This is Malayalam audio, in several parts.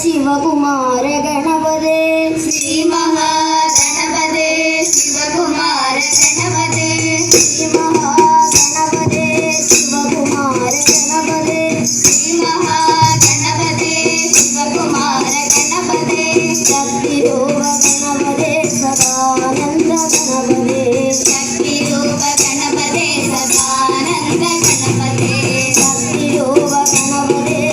शिवकुमार गणपते श्री महागणपते शिवकुमार गणपते श्री महागणपते शिवकुमार गणपते श्री महागणपते शिवकुमार गणपते शक्तिरूप गणपते सदानंद गणपते शक्तिरूप गणपते सदानंद गणपते शक्तिरूप गणपते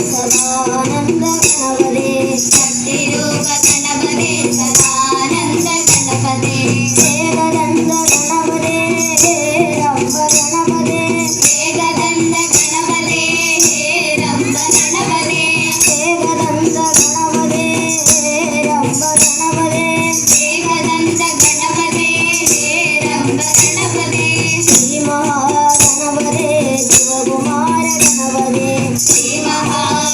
सदानंद गणपते शक्तिरूप गणपते सदानंद गणपते एकदंत गणपते रंभ गणपते एकदंत गणपते रंभ गणपते एकदंत गणपते रंभ गणपते एकदंत गणपते रंभ गणपते श्री महागणपते शिवकुमार गणपते श्री महागणपते शिवकुमार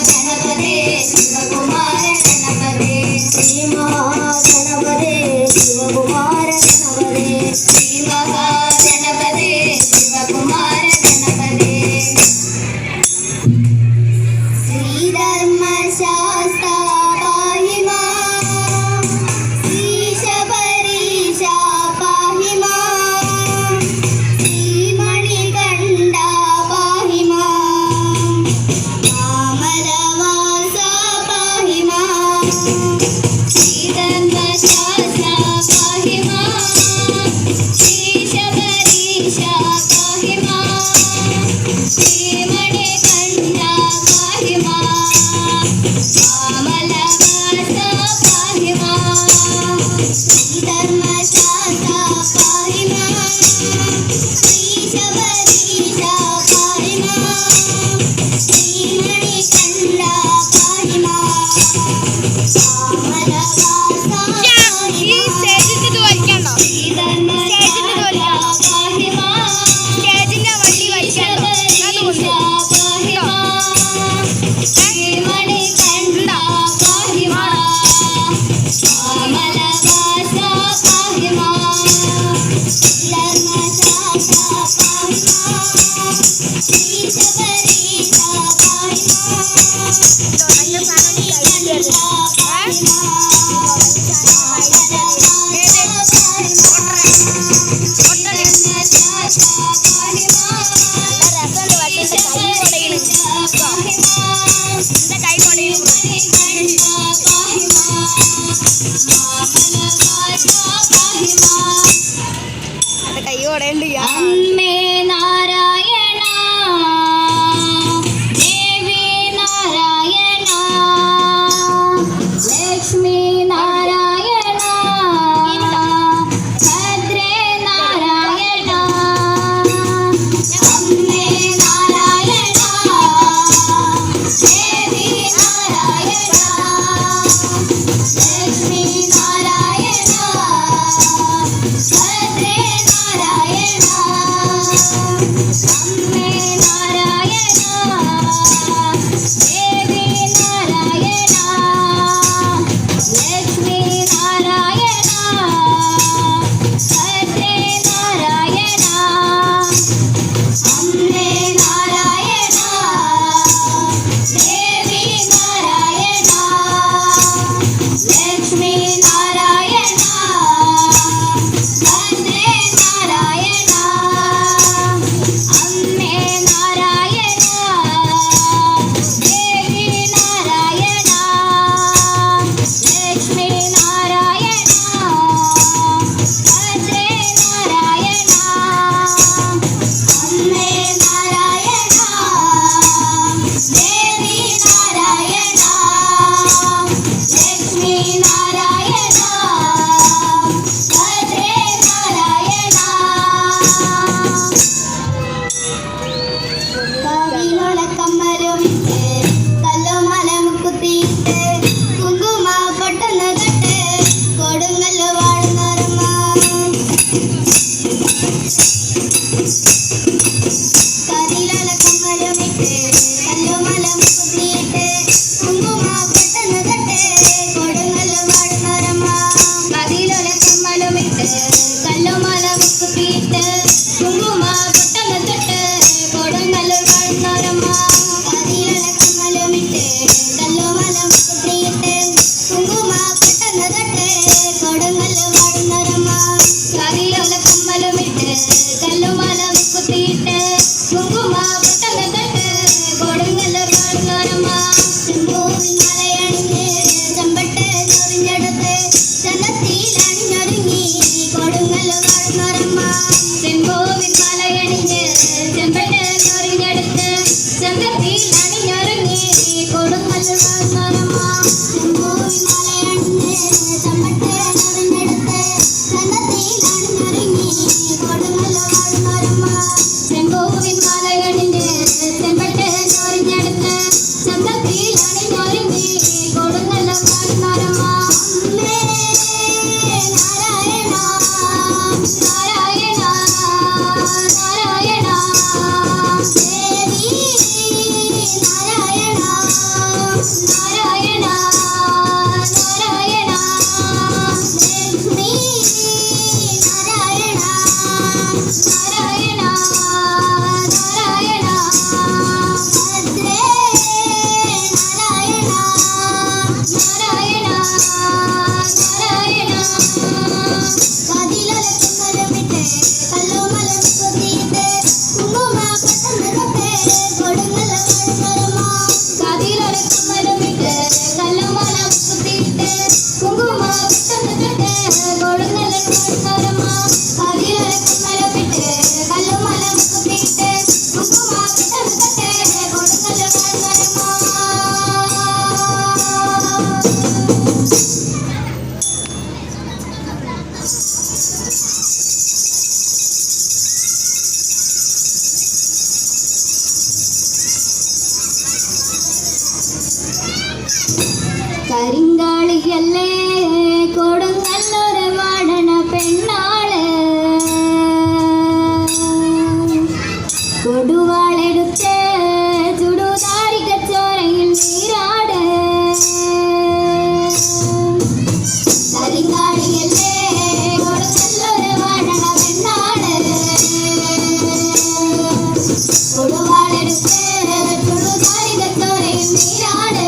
गणपते श्री महागणपते शिवकुमार गणपते श्री महागणपते शिवकुमार गणपते श्री धर्मशास्ता पाहि मां श्री शबरीशा पाहि मां श्री मणिकण्ठा पाहि मां मामलवासा पाहि मां श्री धर्मशास्ता पाहि मां श्री शबरीशा पाहि मां श्री मणिकण्ठा पाहि मां मामलवासा पाहि मां श्री धर्मशास्ता पाहि मां श्री शबरीशा पाहि मां श्री मणिकण्ठा पाहि मां मामलवासा पाहि मां കൈ കൊടയുണ്ട് അമ്മേ നാരായണ ദേവി നാരായണ ലക്ഷ്മി നാരായണ ഭദ്രേ നാരായണ അമ്മേ നാരായണ ദേവി നാരായണ ലക്ഷ്മി നാരായണ ഭദ്രേ നാരായണ അമ്മേ നാരായണ ദേവി നാരായണ ലക്ഷ്മി നാരായണ ഭദ്രേ നാരായണ അമ്മേ നാരായണ ദേവി നാരായണ ലക്ഷ്മി നാരായണ ഭദ്രേ നാരായണ അമ്മേ നാരായണ ദേവി നാരായണ ലക്ഷ്മി നാരായണ ഭദ്രേ നാരായണ അമ്മേ നാരായണ ദേവി നാരായണ ലക്ഷ്മി നാരായണ ഭദ്രേ നാരായണ കവിളക്കമ്മലുമിട്ട് കല്ലുമലം കുത്തിയിട്ട് കുങ്കുമ പൊട്ടുന്ന തൊട്ട് കൊടുങ്ങല്ല് വാഴുന്നോരമ്മ കവിളക്കമ്മലുമിട്ട് കല്ലുമലം കുത്തിയിട്ട് കുങ്കുമ പൊട്ടുന്ന തൊട്ട് കൊടുങ്ങല്ല് വാഴുന്നോരമ്മ കവിളക്കമ്മലുമിട്ട് കല്ലുമലം കുത്തിയിട്ട് കുങ്കുമ പൊട്ടുന്ന തൊട്ട് കൊടുങ്ങല്ല് വാഴുന്നോരമ്മ കവിളക്കമ്മലുമിട്ട് കല്ലുമലം കുത്തിയിട്ട് കുങ്കുമ പൊട്ടുന്ന തൊട്ട് കൊടുങ്ങല്ല് വാഴുന്നോരമ്മ കവിളക്കമ്മലുമിട്ട് കല്ലുമലം കുത്തിയിട്ട് കുങ്കുമ പൊട്ടുന്ന തൊട്ട് കൊടുങ്ങല്ല് വാഴുന്നോരമ്മ ചെമ്പൂവിൻ മലയണിഞ്ഞ് ചെമ്പട്ട് ചൊറിഞ്ഞെടുത്ത് ചെന്നത്തിയിലണിഞ്ഞൊരുങ്ങി കൊടുങ്ങല്ല് വാഴുന്നോരമ്മ ചെമ്പൂവിൻ മലയണിഞ്ഞ് ചെമ്പട്ട് ചൊറിഞ്ഞെടുത്ത് ചെന്നത്തിയിലണിഞ്ഞൊരുങ്ങി കൊടുങ്ങല്ല് വാഴുന്നോരമ്മ ചെമ്പൂവിൻ മലയണിഞ്ഞ് ചെമ്പട്ട് ചൊറിഞ്ഞെടുത്ത് ചെന്നത്തിയിലണിഞ്ഞൊരുങ്ങി കൊടുങ്ങല്ല് വാഴുന്നോരമ്മ ചെമ്പൂവിൻ മലയണിഞ്ഞ് ചെമ്പട്ട് ചൊറിഞ്ഞെടുത്ത് ചെന്നത്തിയിലണിഞ്ഞൊരുങ്ങി കൊടുങ്ങല്ല് വാഴുന്നോരമ്മ അമ്മേ നാരായണ നാരായണ നാരായണ ദേവി നാരായണ നാരായണ നാരായണ ലക്ഷ്മി നാരായണ നാരായണ നാരായണ ഭദ്രേ നാരായണ നാരായണ നാരായണ കതിലൊലക്കുമലമിട്ട് കല്ലുമലം കുത്തിയിട്ട് കുങ്കുമ പൊട്ടുന്ന തൊട്ട് കൊടുങ്ങല്ല് വാഴുന്നോരമ്മ കതിലൊലക്കുമലമിട്ട് കല്ലുമലം കുത്തിയിട്ട് കുങ്കുമ പൊട്ടുന്ന തൊട്ട് കൊടുങ്ങല്ല് വാഴുന്നോരമ്മ കതിലൊലക്കുമലമിട്ട് കല്ലുമലം കുത്തിയിട്ട് കുങ്കുമ പൊട്ടുന്ന തൊട്ട് കൊടുങ്ങല്ല് വാഴുന്നോരമ്മ കരിങ്കാളിയല്ലേ കൊടുങ്ങല്ലൂര് വാഴണ പെണ്ണാള് കൊടുവാളെടുത്ത് ചുടുതാരിക്കച്ചോരയിൽ നീരാട് കരിങ്കാളിയല്ലേ കൊടുങ്ങല്ലൂര് വാഴണ പെണ്ണാള് കൊടുവാളെടുത്ത് ചുടുതാരിക്കച്ചോരയിൽ നീരാട്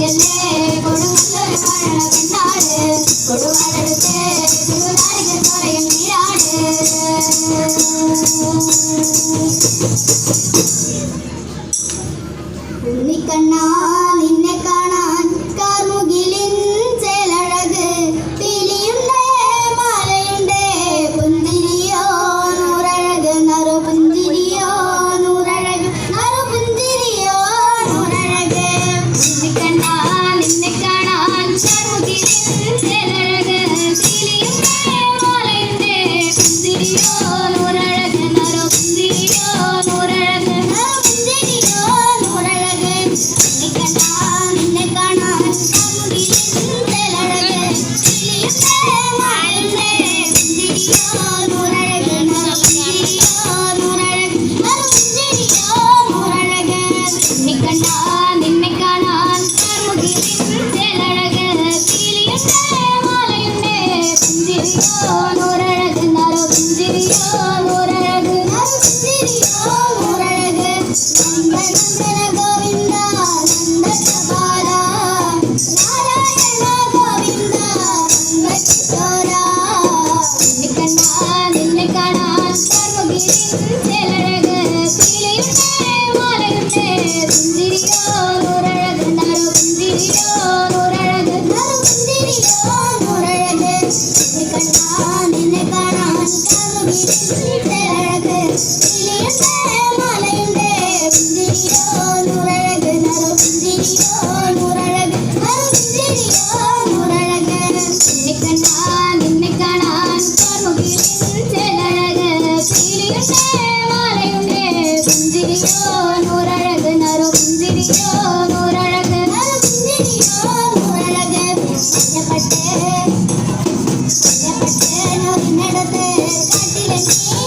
എല്ലേ കൊടുങ്ങല്ലൊരു വാഴണ പെണ്ണാട് കൊടുവാളെടുത്ത് ചുടുനാരിക ചോരയിൽ നീരാട് ഉണ്ണിക്കണ്ണാ നിന്നെ കാണാൻ കാർമുകിലിൻ ചേലഴക് പീലിയുണ്ട് മാലയുണ്ട് പുന്തിരിയോ നൂറഴക് നറുപുന്തിരിയോ നൂറഴക് നറുപുന്തിരിയോ നൂറഴക് ഉണ്ണിക്കണ്ണാ നിന്നെ കാണാൻ കാർമുകിലിൻ ചേലഴക് പീലിയുണ്ട് മാലയുണ്ട് പുന്തിരിയോ നൂറഴക് നറുപുന്തിരിയോ നൂറഴക് നറുപുന്തിരിയോ നൂറഴക് ഉണ്ണിക്കണ്ണാ നിന്നെ കാണാൻ കാർമുകിലിൻ ചേലഴക് പീലിയുണ്ട് മാലയുണ്ട് പുന്തിരിയോ നൂറഴക് നറുപുന്തിരിയോ നൂറഴക് നറുപുന്തിരിയോ നൂറഴക് ഉണ്ണിക്കണ്ണാ നിന്നെ കാണാൻ കാർമുകിലിൻ ചേലഴക് പീലിയുണ്ട് മാലയുണ്ട് പുന്തിരിയോ നൂറഴക് നറുപുന്തിരിയോ നൂറഴക് നറുപുന്തിരിയോ നൂറഴക് നന്ദനന്ദന ഗോവിന്ദ നന്ദഗോപാല നാരായണ ഗോവിന്ദ നന്ദകിശോര ഉണ്ണിക്കണ്ണാ നിന്നെ കാണാൻ കാർമുകിലിൻ ചേലഴക് പീലിയുണ്ട് മാലയുണ്ട് പുന്തിരിയോ നൂറഴക് നറുപുന്തിരിയോ നൂറഴക് നറുപുന്തിരിയോ നൂറഴക് ഉണ്ണിക്കണ്ണാ നിന്നെ കാണാൻ കാർമുകിലിൻ ചേലഴക് പീലിയുണ്ട് മാലയുണ്ട് പുന്തിരിയോ നൂറഴക് നറുപുന്തിരിയോ നൂറഴക് നറുപുന്തിരിയോ നൂറഴക് ഉണ്ണിക്കണ്ണാ നിന്നെ കാണാൻ കാർമുകിലിൻ ചേലഴക് പീലിയുണ്ട് മാലയുണ്ട് പുന്തിരിയോ നൂറഴക് നറുപുന്തിരിയോ നൂറഴക് നറുപുന്തിരിയോ നൂറഴക് മഞ്ഞപ്പട്ട് നൊറിഞ്ഞെടുത്ത് കാട്ടിലെ നീ